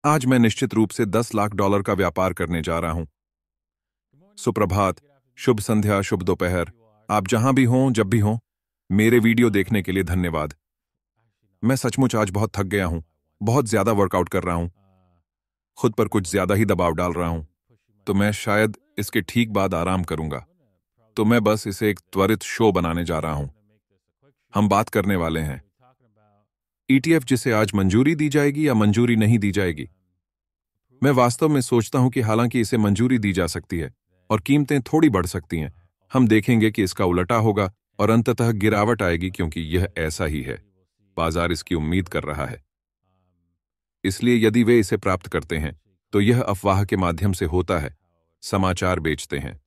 आज मैं निश्चित रूप से $10 लाख का व्यापार करने जा रहा हूं। सुप्रभात, शुभ संध्या, शुभ दोपहर। आप जहां भी हों, जब भी हों, मेरे वीडियो देखने के लिए धन्यवाद। मैं सचमुच आज बहुत थक गया हूं। बहुत ज्यादा वर्कआउट कर रहा हूं। खुद पर कुछ ज्यादा ही दबाव डाल रहा हूं। तो मैं शायद इसके ठीक बाद आराम करूंगा। तो मैं बस इसे एक त्वरित शो बनाने जा रहा हूं। हम बात करने वाले हैं ईटीएफ जिसे आज मंजूरी दी जाएगी या मंजूरी नहीं दी जाएगी। मैं वास्तव में सोचता हूं कि हालांकि इसे मंजूरी दी जा सकती है और कीमतें थोड़ी बढ़ सकती हैं, हम देखेंगे कि इसका उलटा होगा और अंततः गिरावट आएगी क्योंकि यह ऐसा ही है। बाजार इसकी उम्मीद कर रहा है। इसलिए यदि वे इसे प्राप्त करते हैं तो यह अफवाह के माध्यम से होता है, समाचार बेचते हैं,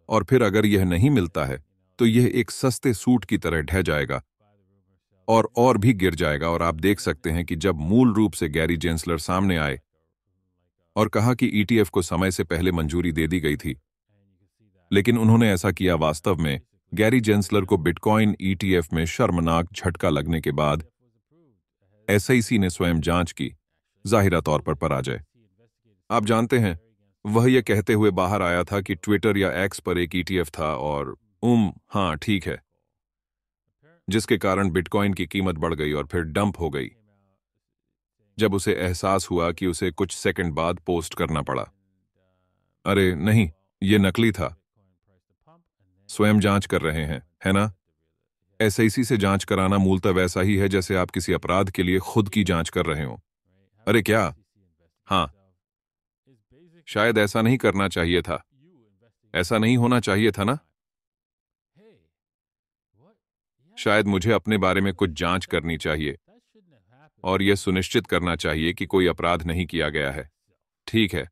और फिर अगर यह नहीं मिलता है तो यह एक सस्ते सूट की तरह ढह जाएगा और भी गिर जाएगा। और आप देख सकते हैं कि जब मूल रूप से गैरी जेंसलर सामने आए और कहा कि ईटीएफ को समय से पहले मंजूरी दे दी गई थी, लेकिन उन्होंने ऐसा किया। वास्तव में गैरी जेंसलर को बिटकॉइन ईटीएफ में शर्मनाक झटका लगने के बाद एसईसी ने स्वयं जांच की, जाहिरा तौर पर पराजय। आप जानते हैं, वह यह कहते हुए बाहर आया था कि ट्विटर या एक्स पर एक ईटीएफ था और हाँ ठीक है, जिसके कारण बिटकॉइन की कीमत बढ़ गई और फिर डंप हो गई जब उसे एहसास हुआ कि उसे कुछ सेकंड बाद पोस्ट करना पड़ा। अरे नहीं, ये नकली था। स्वयं जांच कर रहे हैं, है ना? एसआईसी से जांच कराना मूलतः वैसा ही है जैसे आप किसी अपराध के लिए खुद की जांच कर रहे हो। अरे क्या? हाँ, शायद ऐसा नहीं करना चाहिए था। ऐसा नहीं होना चाहिए था ना? शायद मुझे अपने बारे में कुछ जांच करनी चाहिए और यह सुनिश्चित करना चाहिए कि कोई अपराध नहीं किया गया है। ठीक है,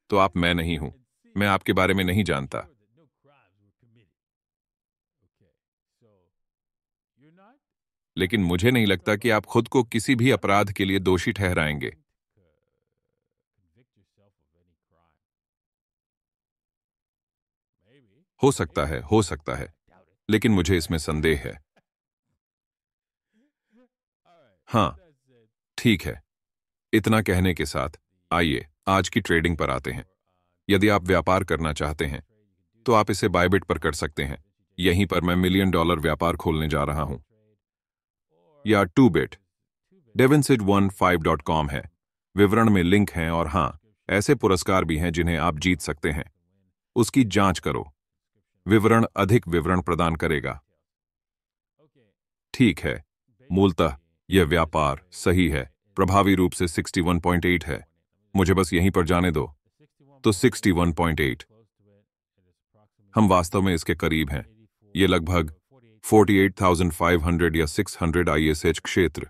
तो आप मैं नहीं हूं। मैं आपके बारे में नहीं जानता। लेकिन मुझे नहीं लगता कि आप खुद को किसी भी अपराध के लिए दोषी ठहराएंगे। हो सकता है, हो सकता है, लेकिन मुझे इसमें संदेह है। हाँ, ठीक है। इतना कहने के साथ आइए आज की ट्रेडिंग पर आते हैं। यदि आप व्यापार करना चाहते हैं तो आप इसे बायबिट पर कर सकते हैं। यहीं पर मैं मिलियन डॉलर व्यापार खोलने जा रहा हूं। या टू बिट devinsid15.com है। विवरण में लिंक हैं और हाँ, ऐसे पुरस्कार भी हैं जिन्हें आप जीत सकते हैं। उसकी जांच करो। विवरण अधिक विवरण प्रदान करेगा। ठीक है, मूलतः यह व्यापार सही है। प्रभावी रूप से 61.8 है। मुझे बस यहीं पर जाने दो। तो 61.8, हम वास्तव में इसके करीब हैं। ये लगभग 48,500 या 600 आईएसएच क्षेत्र।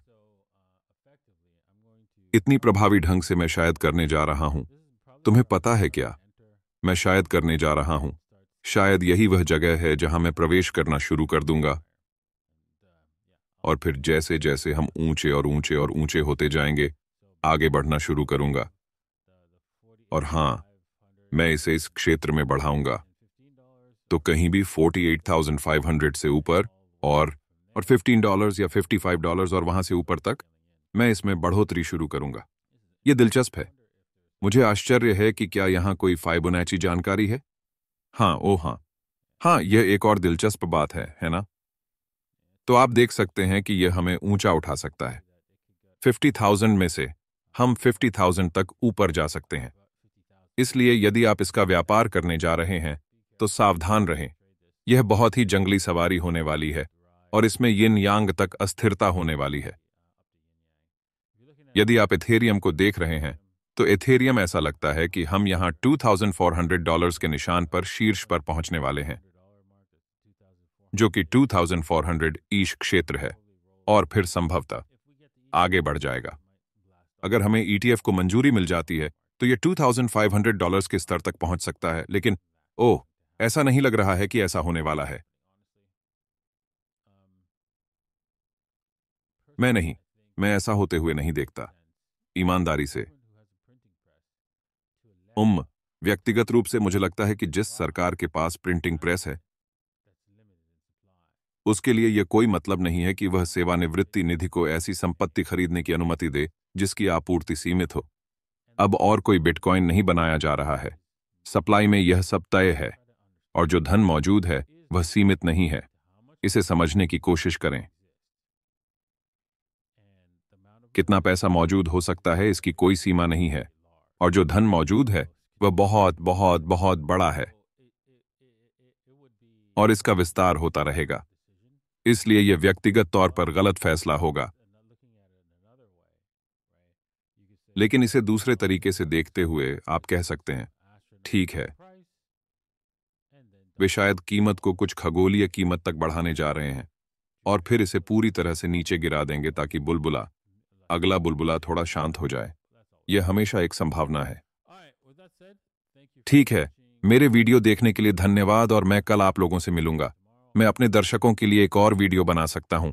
इतनी प्रभावी ढंग से मैं शायद करने जा रहा हूं। तुम्हें पता है क्या मैं शायद करने जा रहा हूं? शायद यही वह जगह है जहां मैं प्रवेश करना शुरू कर दूंगा। और फिर जैसे जैसे हम ऊंचे और ऊंचे और ऊंचे होते जाएंगे, आगे बढ़ना शुरू करूंगा। और हाँ, मैं इसे इस क्षेत्र में बढ़ाऊंगा। तो कहीं भी 48,500 से ऊपर और $15 या $55 और वहां से ऊपर तक मैं इसमें बढ़ोतरी शुरू करूंगा। यह दिलचस्प है। मुझे आश्चर्य है कि क्या यहां कोई फाइबोनाची जानकारी है? हाँ, ओ हाँ। हाँ, यह एक और दिलचस्प बात है ना? तो आप देख सकते हैं कि यह हमें ऊंचा उठा सकता है। 50,000 में से हम 50,000 तक ऊपर जा सकते हैं। इसलिए यदि आप इसका व्यापार करने जा रहे हैं तो सावधान रहें। यह बहुत ही जंगली सवारी होने वाली है और इसमें यिन यांग तक अस्थिरता होने वाली है। यदि आप एथेरियम को देख रहे हैं तो एथेरियम ऐसा लगता है कि हम यहां $2,400 के निशान पर शीर्ष पर पहुंचने वाले हैं, जो कि 2,400 ईश क्षेत्र है और फिर संभवतः आगे बढ़ जाएगा। अगर हमें ईटीएफ को मंजूरी मिल जाती है तो यह $2,500 के स्तर तक पहुंच सकता है, लेकिन ओह, ऐसा नहीं लग रहा है कि ऐसा होने वाला है। मैं ऐसा होते हुए नहीं देखता, ईमानदारी से। व्यक्तिगत रूप से मुझे लगता है कि जिस सरकार के पास प्रिंटिंग प्रेस है उसके लिए यह कोई मतलब नहीं है कि वह सेवानिवृत्ति निधि को ऐसी संपत्ति खरीदने की अनुमति दे जिसकी आपूर्ति सीमित हो। अब और कोई बिटकॉइन नहीं बनाया जा रहा है। सप्लाई में यह सब तय है, और जो धन मौजूद है वह सीमित नहीं है। इसे समझने की कोशिश करें। कितना पैसा मौजूद हो सकता है इसकी कोई सीमा नहीं है, और जो धन मौजूद है वह बहुत बहुत बहुत बड़ा है और इसका विस्तार होता रहेगा। इसलिए यह व्यक्तिगत तौर पर गलत फैसला होगा। लेकिन इसे दूसरे तरीके से देखते हुए आप कह सकते हैं, ठीक है, वे शायद कीमत को कुछ खगोलीय कीमत तक बढ़ाने जा रहे हैं और फिर इसे पूरी तरह से नीचे गिरा देंगे ताकि अगला बुलबुला थोड़ा शांत हो जाए। यह हमेशा एक संभावना है। ठीक है, मेरे वीडियो देखने के लिए धन्यवाद और मैं कल आप लोगों से मिलूंगा। मैं अपने दर्शकों के लिए एक और वीडियो बना सकता हूं,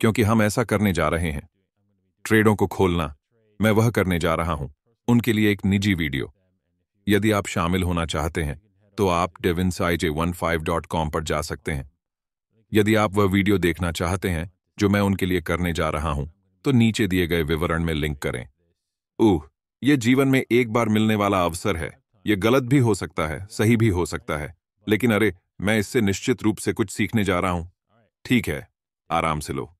क्योंकि हम ऐसा करने जा रहे हैं। ट्रेडों को खोलना, मैं वह करने जा रहा हूं। उनके लिए एक निजी वीडियो। यदि आप शामिल होना चाहते हैं तो आप devinsij15.com पर जा सकते हैं। यदि आप वह वीडियो देखना चाहते हैं जो मैं उनके लिए करने जा रहा हूं, तो नीचे दिए गए विवरण में लिंक करें। यह जीवन में एक बार मिलने वाला अवसर है। यह गलत भी हो सकता है, सही भी हो सकता है, लेकिन अरे, मैं इससे निश्चित रूप से कुछ सीखने जा रहा हूं। ठीक है, आराम से लो।